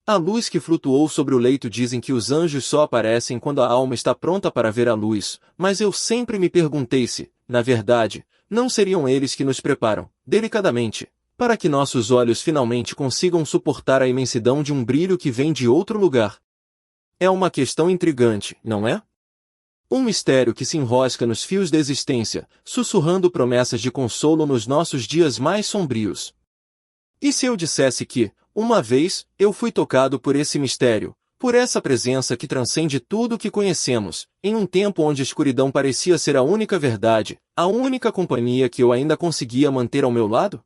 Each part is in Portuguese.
A luz que flutuou sobre o leito. Dizem que os anjos só aparecem quando a alma está pronta para ver a luz, mas eu sempre me perguntei se, na verdade, não seriam eles que nos preparam, delicadamente, para que nossos olhos finalmente consigam suportar a imensidão de um brilho que vem de outro lugar. É uma questão intrigante, não é? Um mistério que se enrosca nos fios da existência, sussurrando promessas de consolo nos nossos dias mais sombrios. E se eu dissesse que, uma vez, eu fui tocado por esse mistério, por essa presença que transcende tudo o que conhecemos, em um tempo onde a escuridão parecia ser a única verdade, a única companhia que eu ainda conseguia manter ao meu lado?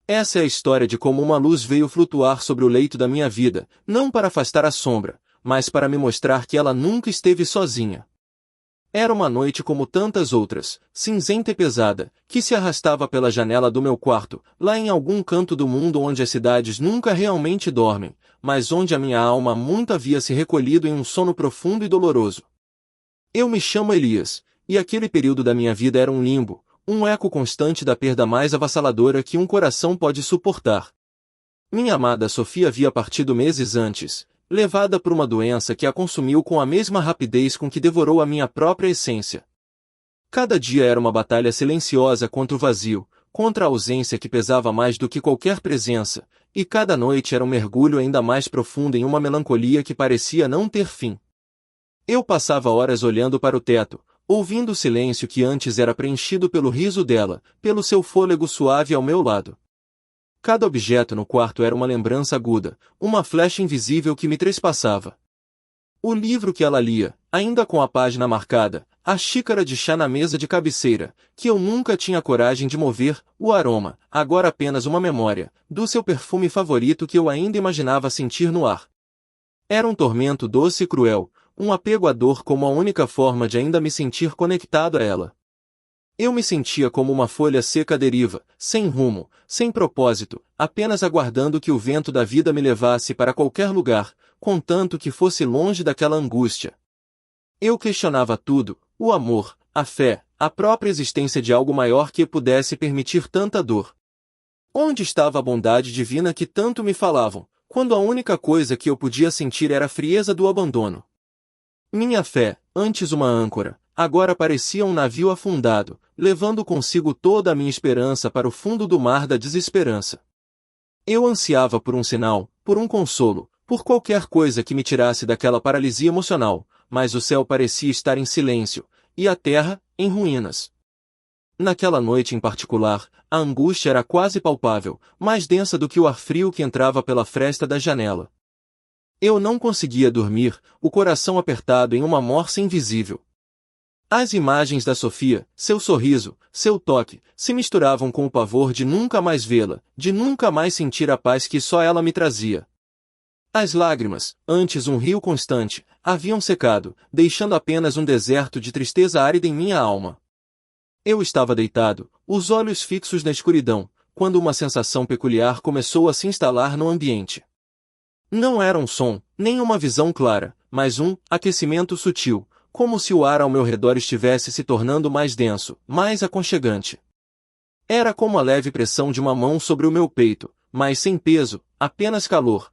Essa é a história de como uma luz veio flutuar sobre o leito da minha vida, não para afastar a sombra, mas para me mostrar que ela nunca esteve sozinha. Era uma noite como tantas outras, cinzenta e pesada, que se arrastava pela janela do meu quarto, lá em algum canto do mundo onde as cidades nunca realmente dormem, mas onde a minha alma muito havia se recolhido em um sono profundo e doloroso. Eu me chamo Elias, e aquele período da minha vida era um limbo, um eco constante da perda mais avassaladora que um coração pode suportar. Minha amada Sofia havia partido meses antes, levada por uma doença que a consumiu com a mesma rapidez com que devorou a minha própria essência. Cada dia era uma batalha silenciosa contra o vazio, contra a ausência que pesava mais do que qualquer presença, e cada noite era um mergulho ainda mais profundo em uma melancolia que parecia não ter fim. Eu passava horas olhando para o teto, ouvindo o silêncio que antes era preenchido pelo riso dela, pelo seu fôlego suave ao meu lado. Cada objeto no quarto era uma lembrança aguda, uma flecha invisível que me trespassava. O livro que ela lia, ainda com a página marcada, a xícara de chá na mesa de cabeceira, que eu nunca tinha coragem de mover, o aroma, agora apenas uma memória, do seu perfume favorito que eu ainda imaginava sentir no ar. Era um tormento doce e cruel, um apego à dor como a única forma de ainda me sentir conectado a ela. Eu me sentia como uma folha seca à deriva, sem rumo, sem propósito, apenas aguardando que o vento da vida me levasse para qualquer lugar, contanto que fosse longe daquela angústia. Eu questionava tudo, o amor, a fé, a própria existência de algo maior que pudesse permitir tanta dor. Onde estava a bondade divina que tanto me falavam, quando a única coisa que eu podia sentir era a frieza do abandono? Minha fé, antes uma âncora, agora parecia um navio afundado, levando consigo toda a minha esperança para o fundo do mar da desesperança. Eu ansiava por um sinal, por um consolo, por qualquer coisa que me tirasse daquela paralisia emocional, mas o céu parecia estar em silêncio, e a terra, em ruínas. Naquela noite em particular, a angústia era quase palpável, mais densa do que o ar frio que entrava pela fresta da janela. Eu não conseguia dormir, o coração apertado em uma morsa invisível. As imagens da Sofia, seu sorriso, seu toque, se misturavam com o pavor de nunca mais vê-la, de nunca mais sentir a paz que só ela me trazia. As lágrimas, antes um rio constante, haviam secado, deixando apenas um deserto de tristeza árida em minha alma. Eu estava deitado, os olhos fixos na escuridão, quando uma sensação peculiar começou a se instalar no ambiente. Não era um som, nem uma visão clara, mas um aquecimento sutil, como se o ar ao meu redor estivesse se tornando mais denso, mais aconchegante. Era como a leve pressão de uma mão sobre o meu peito, mas sem peso, apenas calor.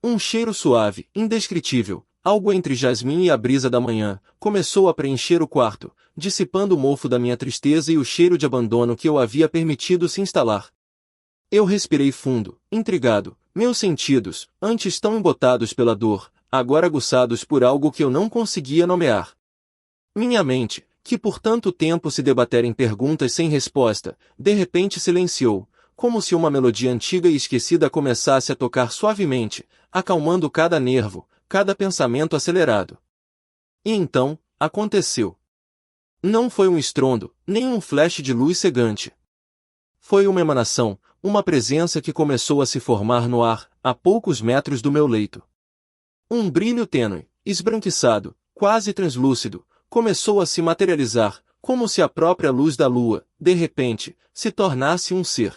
Um cheiro suave, indescritível, algo entre jasmim e a brisa da manhã, começou a preencher o quarto, dissipando o mofo da minha tristeza e o cheiro de abandono que eu havia permitido se instalar. Eu respirei fundo, intrigado, meus sentidos, antes tão embotados pela dor, agora aguçados por algo que eu não conseguia nomear. Minha mente, que por tanto tempo se debatera em perguntas sem resposta, de repente silenciou, como se uma melodia antiga e esquecida começasse a tocar suavemente, acalmando cada nervo, cada pensamento acelerado. E então, aconteceu. Não foi um estrondo, nem um flash de luz cegante. Foi uma emanação, uma presença que começou a se formar no ar, a poucos metros do meu leito. Um brilho tênue, esbranquiçado, quase translúcido, começou a se materializar, como se a própria luz da lua, de repente, se tornasse um ser.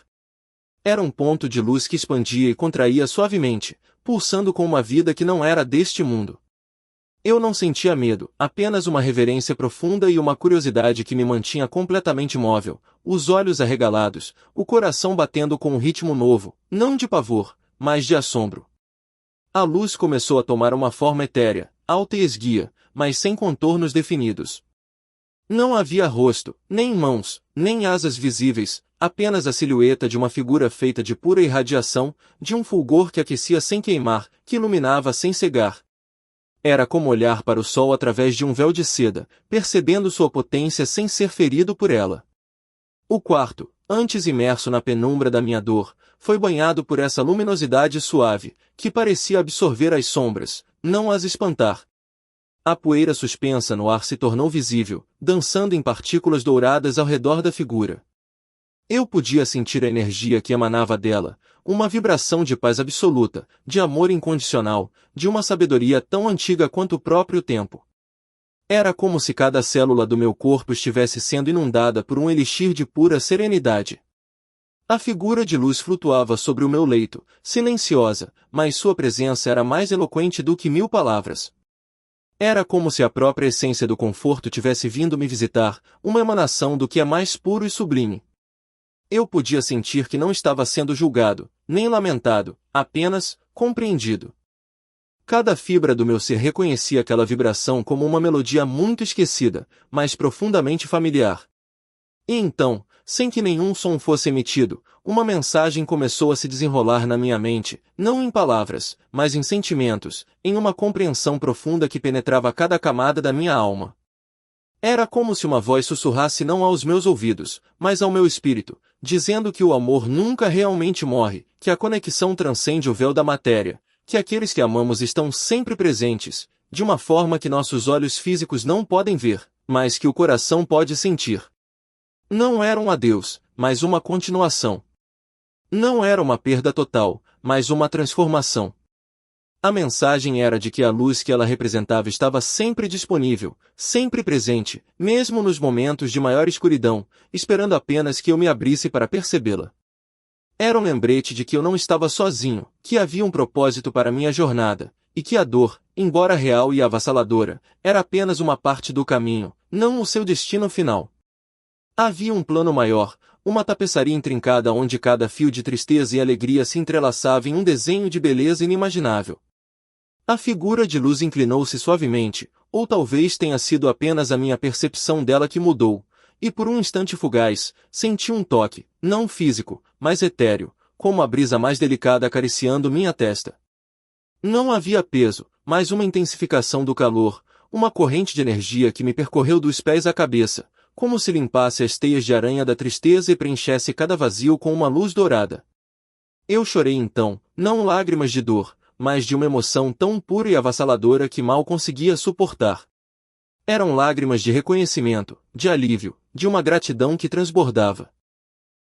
Era um ponto de luz que expandia e contraía suavemente, pulsando com uma vida que não era deste mundo. Eu não sentia medo, apenas uma reverência profunda e uma curiosidade que me mantinha completamente móvel, os olhos arregalados, o coração batendo com um ritmo novo, não de pavor, mas de assombro. A luz começou a tomar uma forma etérea, alta e esguia, mas sem contornos definidos. Não havia rosto, nem mãos, nem asas visíveis, apenas a silhueta de uma figura feita de pura irradiação, de um fulgor que aquecia sem queimar, que iluminava sem cegar. Era como olhar para o sol através de um véu de seda, percebendo sua potência sem ser ferido por ela. O quarto, antes imerso na penumbra da minha dor, foi banhado por essa luminosidade suave, que parecia absorver as sombras, não as espantar. A poeira suspensa no ar se tornou visível, dançando em partículas douradas ao redor da figura. Eu podia sentir a energia que emanava dela, uma vibração de paz absoluta, de amor incondicional, de uma sabedoria tão antiga quanto o próprio tempo. Era como se cada célula do meu corpo estivesse sendo inundada por um elixir de pura serenidade. A figura de luz flutuava sobre o meu leito, silenciosa, mas sua presença era mais eloquente do que 1000 palavras. Era como se a própria essência do conforto tivesse vindo me visitar, uma emanação do que é mais puro e sublime. Eu podia sentir que não estava sendo julgado, nem lamentado, apenas compreendido. Cada fibra do meu ser reconhecia aquela vibração como uma melodia muito esquecida, mas profundamente familiar. E então, sem que nenhum som fosse emitido, uma mensagem começou a se desenrolar na minha mente, não em palavras, mas em sentimentos, em uma compreensão profunda que penetrava cada camada da minha alma. Era como se uma voz sussurrasse não aos meus ouvidos, mas ao meu espírito, dizendo que o amor nunca realmente morre, que a conexão transcende o véu da matéria, que aqueles que amamos estão sempre presentes, de uma forma que nossos olhos físicos não podem ver, mas que o coração pode sentir. Não era um adeus, mas uma continuação. Não era uma perda total, mas uma transformação. A mensagem era de que a luz que ela representava estava sempre disponível, sempre presente, mesmo nos momentos de maior escuridão, esperando apenas que eu me abrisse para percebê-la. Era um lembrete de que eu não estava sozinho, que havia um propósito para minha jornada, e que a dor, embora real e avassaladora, era apenas uma parte do caminho, não o seu destino final. Havia um plano maior, uma tapeçaria intrincada onde cada fio de tristeza e alegria se entrelaçava em um desenho de beleza inimaginável. A figura de luz inclinou-se suavemente, ou talvez tenha sido apenas a minha percepção dela que mudou, e por um instante fugaz, senti um toque, não físico, mas etéreo, como a brisa mais delicada acariciando minha testa. Não havia peso, mas uma intensificação do calor, uma corrente de energia que me percorreu dos pés à cabeça, como se limpasse as teias de aranha da tristeza e preenchesse cada vazio com uma luz dourada. Eu chorei então, não lágrimas de dor, mas de uma emoção tão pura e avassaladora que mal conseguia suportar. Eram lágrimas de reconhecimento, de alívio, de uma gratidão que transbordava.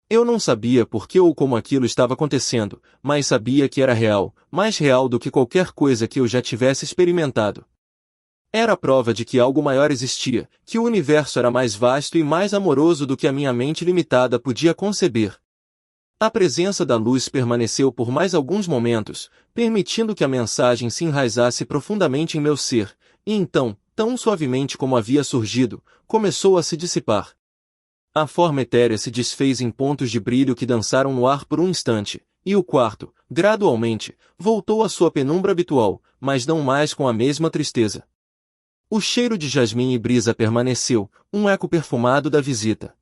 Eu não sabia por que ou como aquilo estava acontecendo, mas sabia que era real, mais real do que qualquer coisa que eu já tivesse experimentado. Era a prova de que algo maior existia, que o universo era mais vasto e mais amoroso do que a minha mente limitada podia conceber. A presença da luz permaneceu por mais alguns momentos, permitindo que a mensagem se enraizasse profundamente em meu ser, e então, tão suavemente como havia surgido, começou a se dissipar. A forma etérea se desfez em pontos de brilho que dançaram no ar por um instante, e o quarto, gradualmente, voltou à sua penumbra habitual, mas não mais com a mesma tristeza. O cheiro de jasmim e brisa permaneceu, um eco perfumado da visita.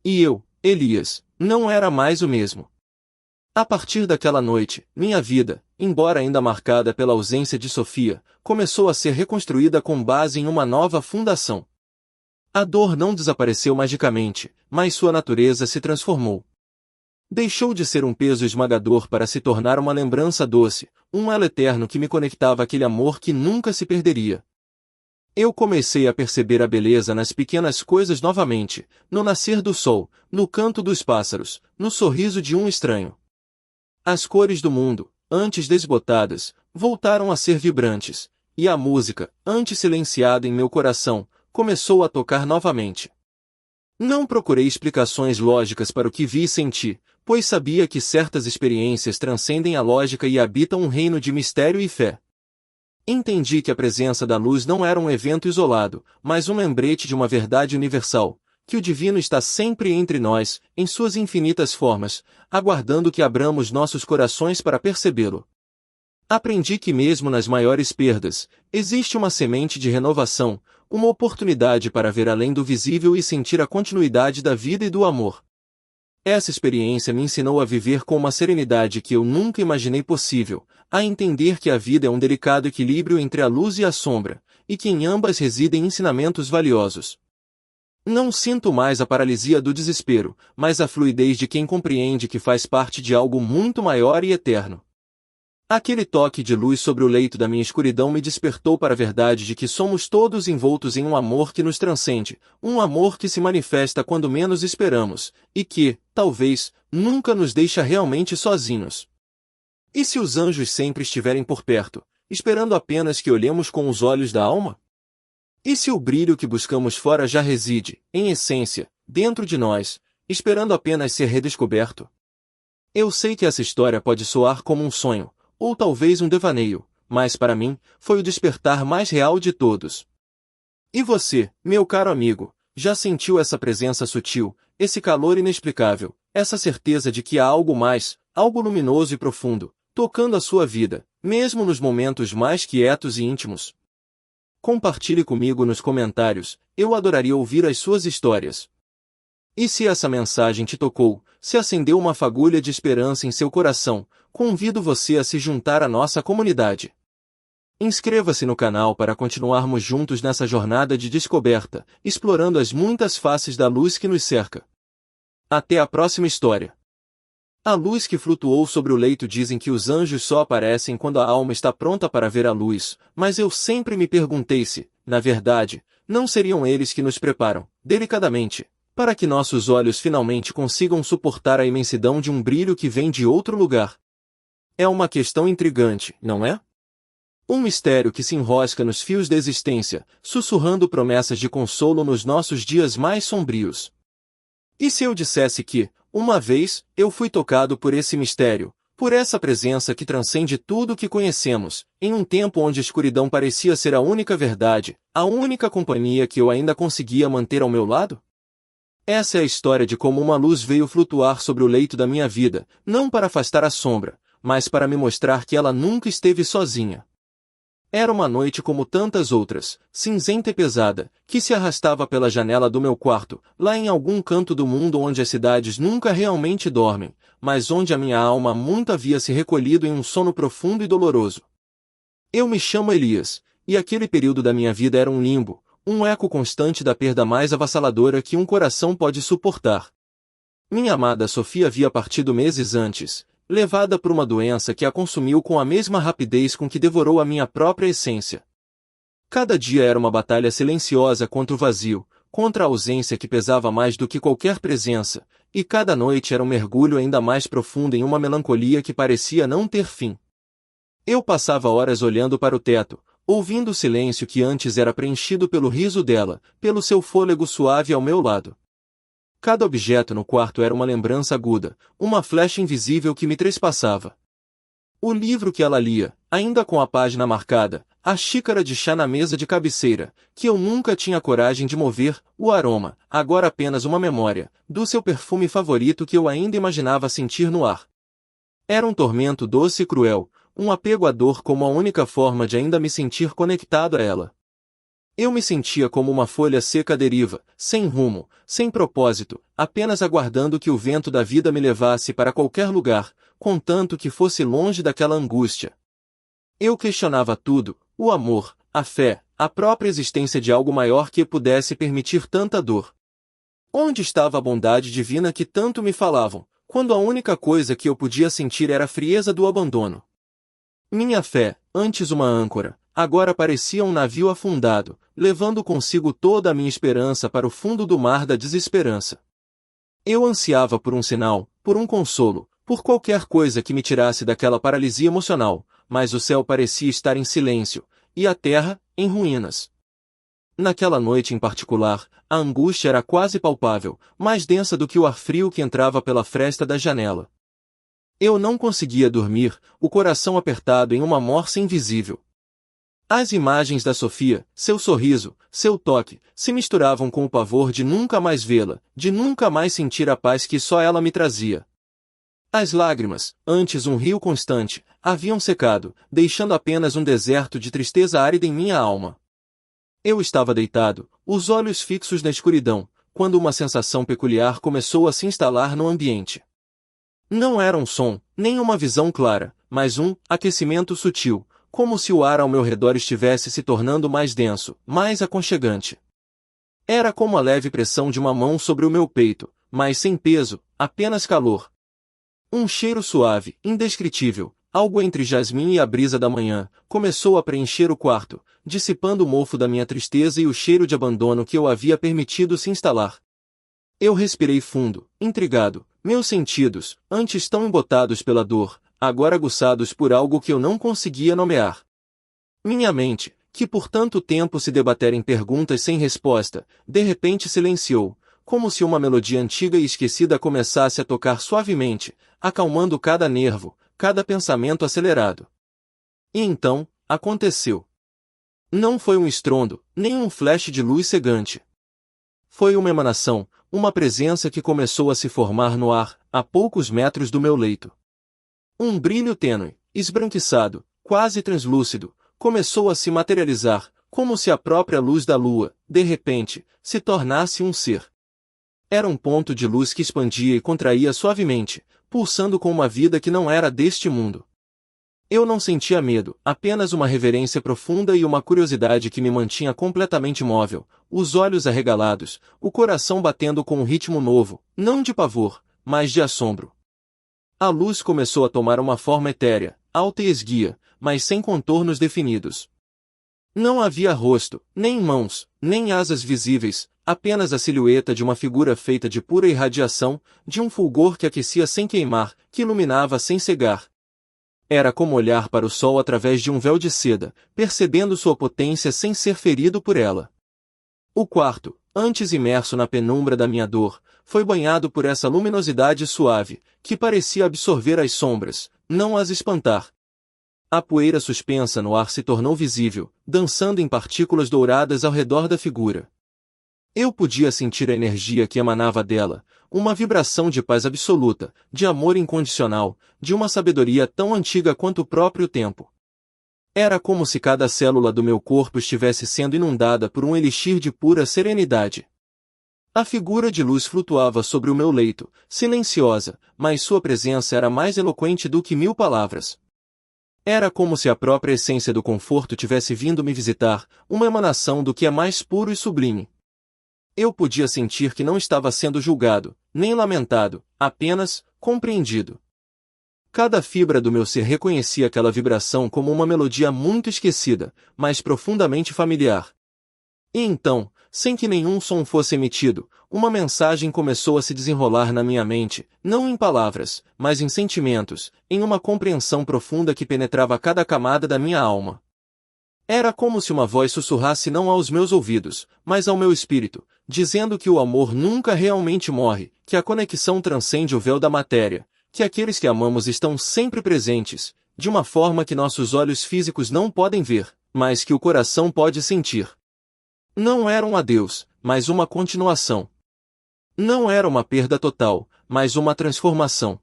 E eu, Elias, não era mais o mesmo. A partir daquela noite, minha vida, embora ainda marcada pela ausência de Sofia, começou a ser reconstruída com base em uma nova fundação. A dor não desapareceu magicamente, mas sua natureza se transformou. Deixou de ser um peso esmagador para se tornar uma lembrança doce, um elo eterno que me conectava àquele amor que nunca se perderia. Eu comecei a perceber a beleza nas pequenas coisas novamente, no nascer do sol, no canto dos pássaros, no sorriso de um estranho. As cores do mundo, antes desbotadas, voltaram a ser vibrantes, e a música, antes silenciada em meu coração, começou a tocar novamente. Não procurei explicações lógicas para o que vi e senti, pois sabia que certas experiências transcendem a lógica e habitam um reino de mistério e fé. Entendi que a presença da luz não era um evento isolado, mas um lembrete de uma verdade universal, que o divino está sempre entre nós, em suas infinitas formas, aguardando que abramos nossos corações para percebê-lo. Aprendi que mesmo nas maiores perdas, existe uma semente de renovação, uma oportunidade para ver além do visível e sentir a continuidade da vida e do amor. Essa experiência me ensinou a viver com uma serenidade que eu nunca imaginei possível, a entender que a vida é um delicado equilíbrio entre a luz e a sombra, e que em ambas residem ensinamentos valiosos. Não sinto mais a paralisia do desespero, mas a fluidez de quem compreende que faz parte de algo muito maior e eterno. Aquele toque de luz sobre o leito da minha escuridão me despertou para a verdade de que somos todos envoltos em um amor que nos transcende, um amor que se manifesta quando menos esperamos, e que, talvez, nunca nos deixa realmente sozinhos. E se os anjos sempre estiverem por perto, esperando apenas que olhemos com os olhos da alma? E se o brilho que buscamos fora já reside, em essência, dentro de nós, esperando apenas ser redescoberto? Eu sei que essa história pode soar como um sonho, ou talvez um devaneio, mas para mim, foi o despertar mais real de todos. E você, meu caro amigo, já sentiu essa presença sutil, esse calor inexplicável, essa certeza de que há algo mais, algo luminoso e profundo, tocando a sua vida, mesmo nos momentos mais quietos e íntimos? Compartilhe comigo nos comentários, eu adoraria ouvir as suas histórias. E se essa mensagem te tocou, se acendeu uma fagulha de esperança em seu coração, convido você a se juntar à nossa comunidade. Inscreva-se no canal para continuarmos juntos nessa jornada de descoberta, explorando as muitas faces da luz que nos cerca. Até a próxima história. A luz que flutuou sobre o leito. Dizem que os anjos só aparecem quando a alma está pronta para ver a luz, mas eu sempre me perguntei se, na verdade, não seriam eles que nos preparam, delicadamente, para que nossos olhos finalmente consigam suportar a imensidão de um brilho que vem de outro lugar. É uma questão intrigante, não é? Um mistério que se enrosca nos fios da existência, sussurrando promessas de consolo nos nossos dias mais sombrios. E se eu dissesse que, uma vez, eu fui tocado por esse mistério, por essa presença que transcende tudo o que conhecemos, em um tempo onde a escuridão parecia ser a única verdade, a única companhia que eu ainda conseguia manter ao meu lado? Essa é a história de como uma luz veio flutuar sobre o leito da minha vida, não para afastar a sombra, mas para me mostrar que ela nunca esteve sozinha. Era uma noite como tantas outras, cinzenta e pesada, que se arrastava pela janela do meu quarto, lá em algum canto do mundo onde as cidades nunca realmente dormem, mas onde a minha alma muito havia se recolhido em um sono profundo e doloroso. Eu me chamo Elias, e aquele período da minha vida era um limbo, um eco constante da perda mais avassaladora que um coração pode suportar. Minha amada Sofia havia partido meses antes, levada por uma doença que a consumiu com a mesma rapidez com que devorou a minha própria essência. Cada dia era uma batalha silenciosa contra o vazio, contra a ausência que pesava mais do que qualquer presença, e cada noite era um mergulho ainda mais profundo em uma melancolia que parecia não ter fim. Eu passava horas olhando para o teto, ouvindo o silêncio que antes era preenchido pelo riso dela, pelo seu fôlego suave ao meu lado. Cada objeto no quarto era uma lembrança aguda, uma flecha invisível que me trespassava. O livro que ela lia, ainda com a página marcada, a xícara de chá na mesa de cabeceira, que eu nunca tinha coragem de mover, o aroma, agora apenas uma memória, do seu perfume favorito que eu ainda imaginava sentir no ar. Era um tormento doce e cruel, um apego à dor como a única forma de ainda me sentir conectado a ela. Eu me sentia como uma folha seca à deriva, sem rumo, sem propósito, apenas aguardando que o vento da vida me levasse para qualquer lugar, contanto que fosse longe daquela angústia. Eu questionava tudo, o amor, a fé, a própria existência de algo maior que pudesse permitir tanta dor. Onde estava a bondade divina que tanto me falavam, quando a única coisa que eu podia sentir era a frieza do abandono? Minha fé, antes uma âncora, agora parecia um navio afundado, levando consigo toda a minha esperança para o fundo do mar da desesperança. Eu ansiava por um sinal, por um consolo, por qualquer coisa que me tirasse daquela paralisia emocional, mas o céu parecia estar em silêncio, e a terra, em ruínas. Naquela noite em particular, a angústia era quase palpável, mais densa do que o ar frio que entrava pela fresta da janela. Eu não conseguia dormir, o coração apertado em uma morsa invisível. As imagens da Sofia, seu sorriso, seu toque, se misturavam com o pavor de nunca mais vê-la, de nunca mais sentir a paz que só ela me trazia. As lágrimas, antes um rio constante, haviam secado, deixando apenas um deserto de tristeza árida em minha alma. Eu estava deitado, os olhos fixos na escuridão, quando uma sensação peculiar começou a se instalar no ambiente. Não era um som, nem uma visão clara, mas um aquecimento sutil, como se o ar ao meu redor estivesse se tornando mais denso, mais aconchegante. Era como a leve pressão de uma mão sobre o meu peito, mas sem peso, apenas calor. Um cheiro suave, indescritível, algo entre jasmim e a brisa da manhã, começou a preencher o quarto, dissipando o mofo da minha tristeza e o cheiro de abandono que eu havia permitido se instalar. Eu respirei fundo, intrigado, meus sentidos, antes tão embotados pela dor, agora aguçados por algo que eu não conseguia nomear. Minha mente, que por tanto tempo se debatera em perguntas sem resposta, de repente silenciou, como se uma melodia antiga e esquecida começasse a tocar suavemente, acalmando cada nervo, cada pensamento acelerado. E então, aconteceu. Não foi um estrondo, nem um flash de luz cegante. Foi uma emanação, uma presença que começou a se formar no ar, a poucos metros do meu leito. Um brilho tênue, esbranquiçado, quase translúcido, começou a se materializar, como se a própria luz da lua, de repente, se tornasse um ser. Era um ponto de luz que expandia e contraía suavemente, pulsando com uma vida que não era deste mundo. Eu não sentia medo, apenas uma reverência profunda e uma curiosidade que me mantinha completamente móvel, os olhos arregalados, o coração batendo com um ritmo novo, não de pavor, mas de assombro. A luz começou a tomar uma forma etérea, alta e esguia, mas sem contornos definidos. Não havia rosto, nem mãos, nem asas visíveis, apenas a silhueta de uma figura feita de pura irradiação, de um fulgor que aquecia sem queimar, que iluminava sem cegar. Era como olhar para o sol através de um véu de seda, percebendo sua potência sem ser ferido por ela. O quarto, antes imerso na penumbra da minha dor, foi banhado por essa luminosidade suave, que parecia absorver as sombras, não as espantar. A poeira suspensa no ar se tornou visível, dançando em partículas douradas ao redor da figura. Eu podia sentir a energia que emanava dela, uma vibração de paz absoluta, de amor incondicional, de uma sabedoria tão antiga quanto o próprio tempo. Era como se cada célula do meu corpo estivesse sendo inundada por um elixir de pura serenidade. A figura de luz flutuava sobre o meu leito, silenciosa, mas sua presença era mais eloquente do que 1000 palavras. Era como se a própria essência do conforto tivesse vindo me visitar, uma emanação do que é mais puro e sublime. Eu podia sentir que não estava sendo julgado, nem lamentado, apenas compreendido. Cada fibra do meu ser reconhecia aquela vibração como uma melodia muito esquecida, mas profundamente familiar. E então, sem que nenhum som fosse emitido, uma mensagem começou a se desenrolar na minha mente, não em palavras, mas em sentimentos, em uma compreensão profunda que penetrava cada camada da minha alma. Era como se uma voz sussurrasse não aos meus ouvidos, mas ao meu espírito, dizendo que o amor nunca realmente morre, que a conexão transcende o véu da matéria, que aqueles que amamos estão sempre presentes, de uma forma que nossos olhos físicos não podem ver, mas que o coração pode sentir. Não era um adeus, mas uma continuação. Não era uma perda total, mas uma transformação.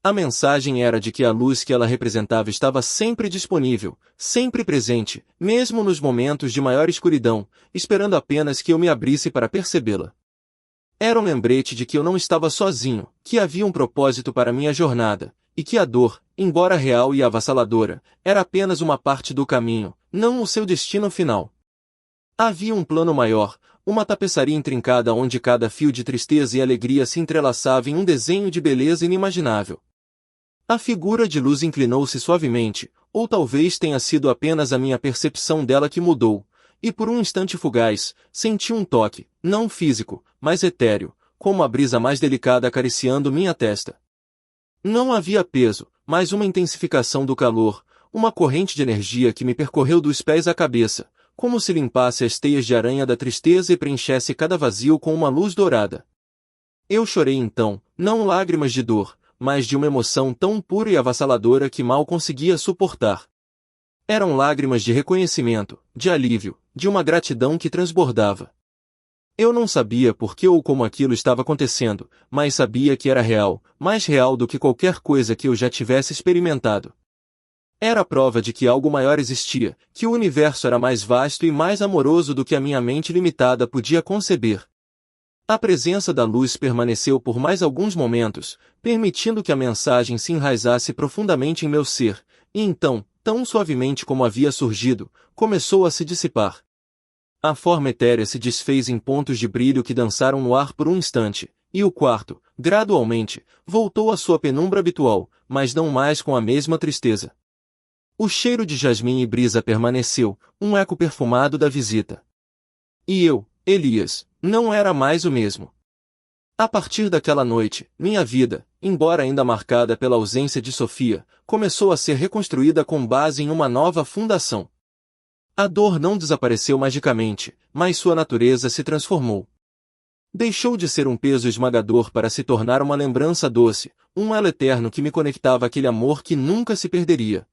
A mensagem era de que a luz que ela representava estava sempre disponível, sempre presente, mesmo nos momentos de maior escuridão, esperando apenas que eu me abrisse para percebê-la. Era um lembrete de que eu não estava sozinho, que havia um propósito para minha jornada, e que a dor, embora real e avassaladora, era apenas uma parte do caminho, não o seu destino final. Havia um plano maior, uma tapeçaria intrincada onde cada fio de tristeza e alegria se entrelaçava em um desenho de beleza inimaginável. A figura de luz inclinou-se suavemente, ou talvez tenha sido apenas a minha percepção dela que mudou, e por um instante fugaz, senti um toque, não físico, mas etéreo, como a brisa mais delicada acariciando minha testa. Não havia peso, mas uma intensificação do calor, uma corrente de energia que me percorreu dos pés à cabeça, como se limpasse as teias de aranha da tristeza e preenchesse cada vazio com uma luz dourada. Eu chorei então, não lágrimas de dor, mas de uma emoção tão pura e avassaladora que mal conseguia suportar. Eram lágrimas de reconhecimento, de alívio, de uma gratidão que transbordava. Eu não sabia por que ou como aquilo estava acontecendo, mas sabia que era real, mais real do que qualquer coisa que eu já tivesse experimentado. Era a prova de que algo maior existia, que o universo era mais vasto e mais amoroso do que a minha mente limitada podia conceber. A presença da luz permaneceu por mais alguns momentos, permitindo que a mensagem se enraizasse profundamente em meu ser, e então, tão suavemente como havia surgido, começou a se dissipar. A forma etérea se desfez em pontos de brilho que dançaram no ar por um instante, e o quarto, gradualmente, voltou à sua penumbra habitual, mas não mais com a mesma tristeza. O cheiro de jasmim e brisa permaneceu, um eco perfumado da visita. E eu, Elias, não era mais o mesmo. A partir daquela noite, minha vida, embora ainda marcada pela ausência de Sofia, começou a ser reconstruída com base em uma nova fundação. A dor não desapareceu magicamente, mas sua natureza se transformou. Deixou de ser um peso esmagador para se tornar uma lembrança doce, um elo eterno que me conectava àquele amor que nunca se perderia.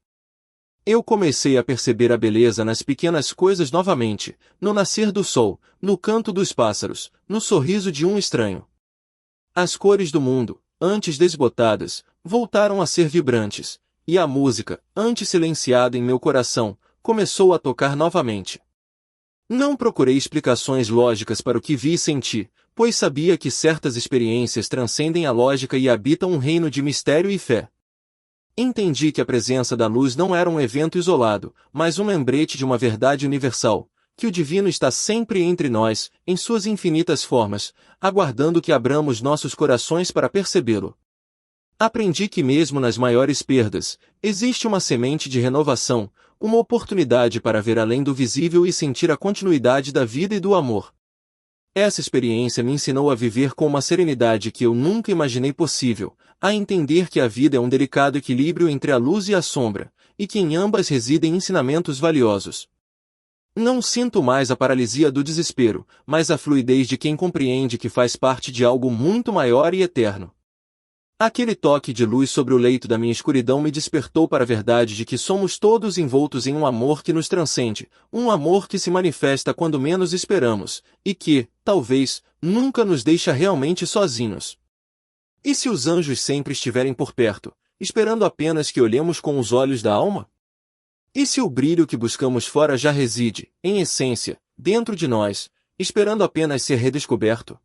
Eu comecei a perceber a beleza nas pequenas coisas novamente, no nascer do sol, no canto dos pássaros, no sorriso de um estranho. As cores do mundo, antes desbotadas, voltaram a ser vibrantes, e a música, antes silenciada em meu coração, começou a tocar novamente. Não procurei explicações lógicas para o que vi e senti, pois sabia que certas experiências transcendem a lógica e habitam um reino de mistério e fé. Entendi que a presença da luz não era um evento isolado, mas um lembrete de uma verdade universal, que o divino está sempre entre nós, em suas infinitas formas, aguardando que abramos nossos corações para percebê-lo. Aprendi que mesmo nas maiores perdas, existe uma semente de renovação, uma oportunidade para ver além do visível e sentir a continuidade da vida e do amor. Essa experiência me ensinou a viver com uma serenidade que eu nunca imaginei possível, a entender que a vida é um delicado equilíbrio entre a luz e a sombra, e que em ambas residem ensinamentos valiosos. Não sinto mais a paralisia do desespero, mas a fluidez de quem compreende que faz parte de algo muito maior e eterno. Aquele toque de luz sobre o leito da minha escuridão me despertou para a verdade de que somos todos envoltos em um amor que nos transcende, um amor que se manifesta quando menos esperamos, e que, talvez, nunca nos deixa realmente sozinhos. E se os anjos sempre estiverem por perto, esperando apenas que olhemos com os olhos da alma? E se o brilho que buscamos fora já reside, em essência, dentro de nós, esperando apenas ser redescoberto?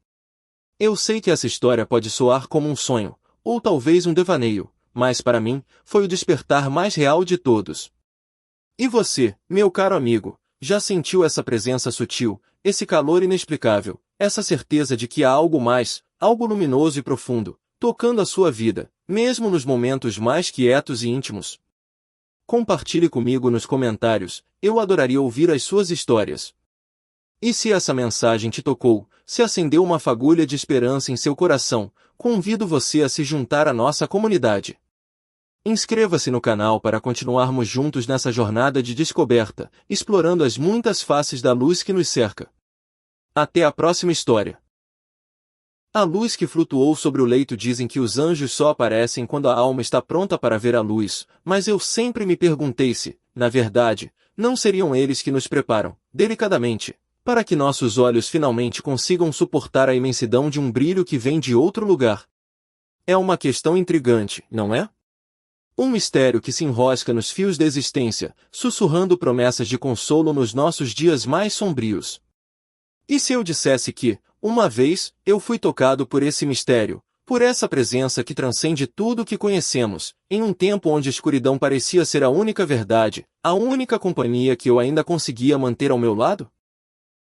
Eu sei que essa história pode soar como um sonho, ou talvez um devaneio, mas para mim, foi o despertar mais real de todos. E você, meu caro amigo, já sentiu essa presença sutil, esse calor inexplicável, essa certeza de que há algo mais, algo luminoso e profundo, tocando a sua vida, mesmo nos momentos mais quietos e íntimos? Compartilhe comigo nos comentários, eu adoraria ouvir as suas histórias. E se essa mensagem te tocou, se acendeu uma fagulha de esperança em seu coração, convido você a se juntar à nossa comunidade. Inscreva-se no canal para continuarmos juntos nessa jornada de descoberta, explorando as muitas faces da luz que nos cerca. Até a próxima história. A luz que flutuou sobre o leito. Dizem que os anjos só aparecem quando a alma está pronta para ver a luz, mas eu sempre me perguntei se, na verdade, não seriam eles que nos preparam, delicadamente, para que nossos olhos finalmente consigam suportar a imensidão de um brilho que vem de outro lugar. É uma questão intrigante, não é? Um mistério que se enrosca nos fios da existência, sussurrando promessas de consolo nos nossos dias mais sombrios. E se eu dissesse que, uma vez, eu fui tocado por esse mistério, por essa presença que transcende tudo o que conhecemos, em um tempo onde a escuridão parecia ser a única verdade, a única companhia que eu ainda conseguia manter ao meu lado?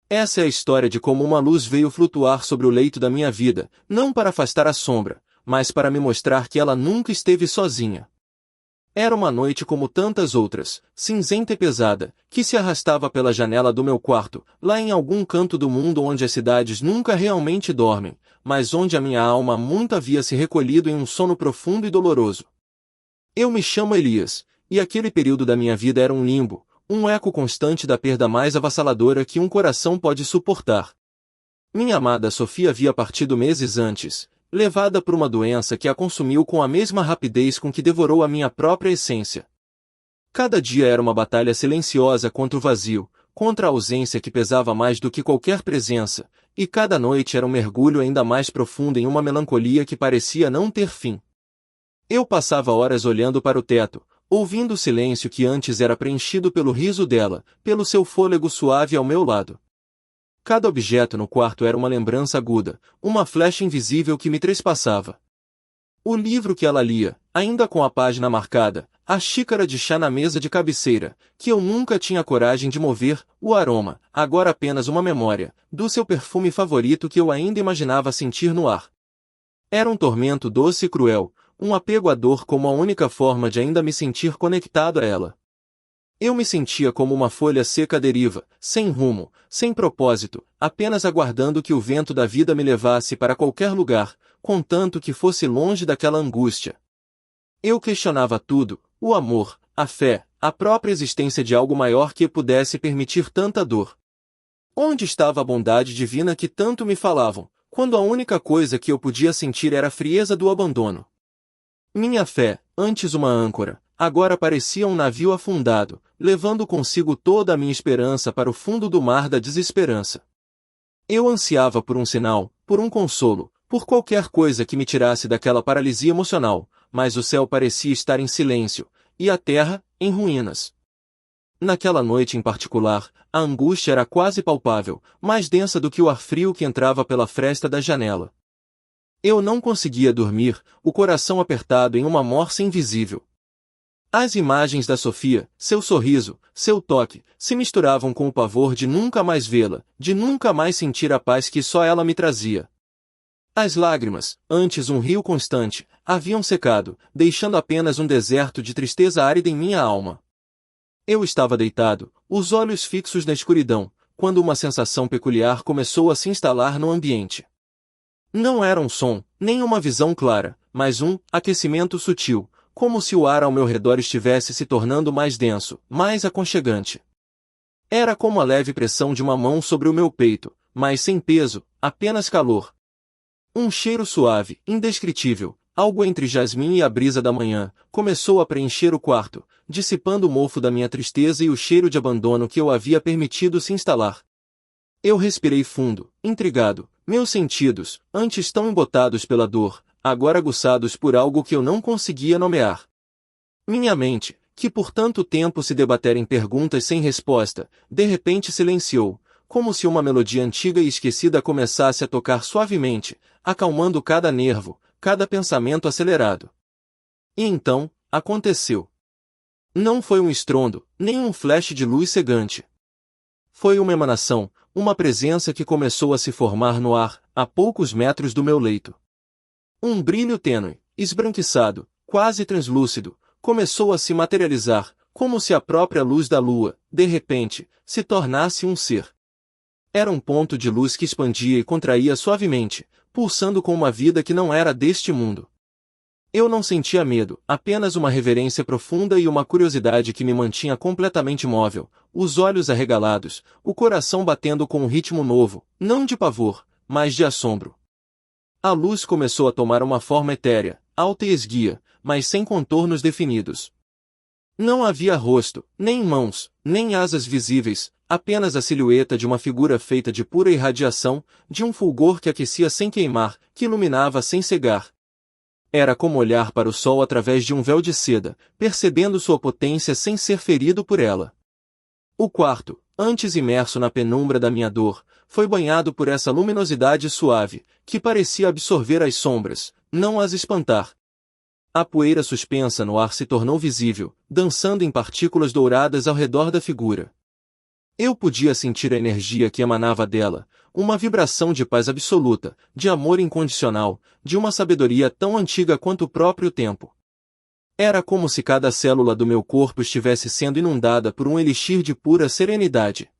Essa é a história de como uma luz veio flutuar sobre o leito da minha vida, não para afastar a sombra, mas para me mostrar que ela nunca esteve sozinha. Era uma noite como tantas outras, cinzenta e pesada, que se arrastava pela janela do meu quarto, lá em algum canto do mundo onde as cidades nunca realmente dormem, mas onde a minha alma muito havia se recolhido em um sono profundo e doloroso. Eu me chamo Elias, e aquele período da minha vida era um limbo, um eco constante da perda mais avassaladora que um coração pode suportar. Minha amada Sofia havia partido meses antes, levada por uma doença que a consumiu com a mesma rapidez com que devorou a minha própria essência. Cada dia era uma batalha silenciosa contra o vazio, contra a ausência que pesava mais do que qualquer presença, e cada noite era um mergulho ainda mais profundo em uma melancolia que parecia não ter fim. Eu passava horas olhando para o teto, ouvindo o silêncio que antes era preenchido pelo riso dela, pelo seu fôlego suave ao meu lado. Cada objeto no quarto era uma lembrança aguda, uma flecha invisível que me trespassava. O livro que ela lia, ainda com a página marcada, a xícara de chá na mesa de cabeceira, que eu nunca tinha coragem de mover, o aroma, agora apenas uma memória, do seu perfume favorito que eu ainda imaginava sentir no ar. Era um tormento doce e cruel, um apego à dor como a única forma de ainda me sentir conectado a ela. Eu me sentia como uma folha seca à deriva, sem rumo, sem propósito, apenas aguardando que o vento da vida me levasse para qualquer lugar, contanto que fosse longe daquela angústia. Eu questionava tudo, o amor, a fé, a própria existência de algo maior que pudesse permitir tanta dor. Onde estava a bondade divina que tanto me falavam, quando a única coisa que eu podia sentir era a frieza do abandono? Minha fé, antes uma âncora, agora parecia um navio afundado, levando consigo toda a minha esperança para o fundo do mar da desesperança. Eu ansiava por um sinal, por um consolo, por qualquer coisa que me tirasse daquela paralisia emocional, mas o céu parecia estar em silêncio, e a terra, em ruínas. Naquela noite em particular, a angústia era quase palpável, mais densa do que o ar frio que entrava pela fresta da janela. Eu não conseguia dormir, o coração apertado em uma morsa invisível. As imagens da Sofia, seu sorriso, seu toque, se misturavam com o pavor de nunca mais vê-la, de nunca mais sentir a paz que só ela me trazia. As lágrimas, antes um rio constante, haviam secado, deixando apenas um deserto de tristeza árida em minha alma. Eu estava deitado, os olhos fixos na escuridão, quando uma sensação peculiar começou a se instalar no ambiente. Não era um som, nem uma visão clara, mas um aquecimento sutil, como se o ar ao meu redor estivesse se tornando mais denso, mais aconchegante. Era como a leve pressão de uma mão sobre o meu peito, mas sem peso, apenas calor. Um cheiro suave, indescritível, algo entre jasmim e a brisa da manhã, começou a preencher o quarto, dissipando o mofo da minha tristeza e o cheiro de abandono que eu havia permitido se instalar. Eu respirei fundo, intrigado, meus sentidos, antes tão embotados pela dor, agora aguçados por algo que eu não conseguia nomear. Minha mente, que por tanto tempo se debatera em perguntas sem resposta, de repente silenciou, como se uma melodia antiga e esquecida começasse a tocar suavemente, acalmando cada nervo, cada pensamento acelerado. E então, aconteceu. Não foi um estrondo, nem um flash de luz cegante. Foi uma emanação, uma presença que começou a se formar no ar, a poucos metros do meu leito. Um brilho tênue, esbranquiçado, quase translúcido, começou a se materializar, como se a própria luz da lua, de repente, se tornasse um ser. Era um ponto de luz que expandia e contraía suavemente, pulsando com uma vida que não era deste mundo. Eu não sentia medo, apenas uma reverência profunda e uma curiosidade que me mantinha completamente móvel, os olhos arregalados, o coração batendo com um ritmo novo, não de pavor, mas de assombro. A luz começou a tomar uma forma etérea, alta e esguia, mas sem contornos definidos. Não havia rosto, nem mãos, nem asas visíveis, apenas a silhueta de uma figura feita de pura irradiação, de um fulgor que aquecia sem queimar, que iluminava sem cegar. Era como olhar para o sol através de um véu de seda, percebendo sua potência sem ser ferido por ela. O quarto, antes imerso na penumbra da minha dor, foi banhado por essa luminosidade suave, que parecia absorver as sombras, não as espantar. A poeira suspensa no ar se tornou visível, dançando em partículas douradas ao redor da figura. Eu podia sentir a energia que emanava dela, uma vibração de paz absoluta, de amor incondicional, de uma sabedoria tão antiga quanto o próprio tempo. Era como se cada célula do meu corpo estivesse sendo inundada por um elixir de pura serenidade.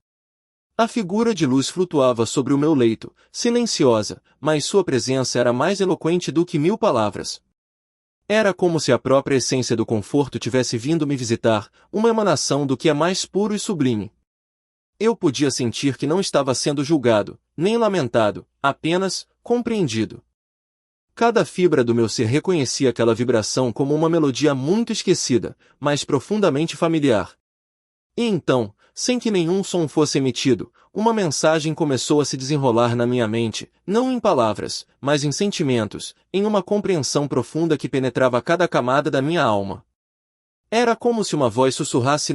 A figura de luz flutuava sobre o meu leito, silenciosa, mas sua presença era mais eloquente do que 1000 palavras. Era como se a própria essência do conforto tivesse vindo me visitar, uma emanação do que é mais puro e sublime. Eu podia sentir que não estava sendo julgado, nem lamentado, apenas compreendido. Cada fibra do meu ser reconhecia aquela vibração como uma melodia muito esquecida, mas profundamente familiar. E então, sem que nenhum som fosse emitido, uma mensagem começou a se desenrolar na minha mente, não em palavras, mas em sentimentos, em uma compreensão profunda que penetrava cada camada da minha alma. Era como se uma voz sussurrasse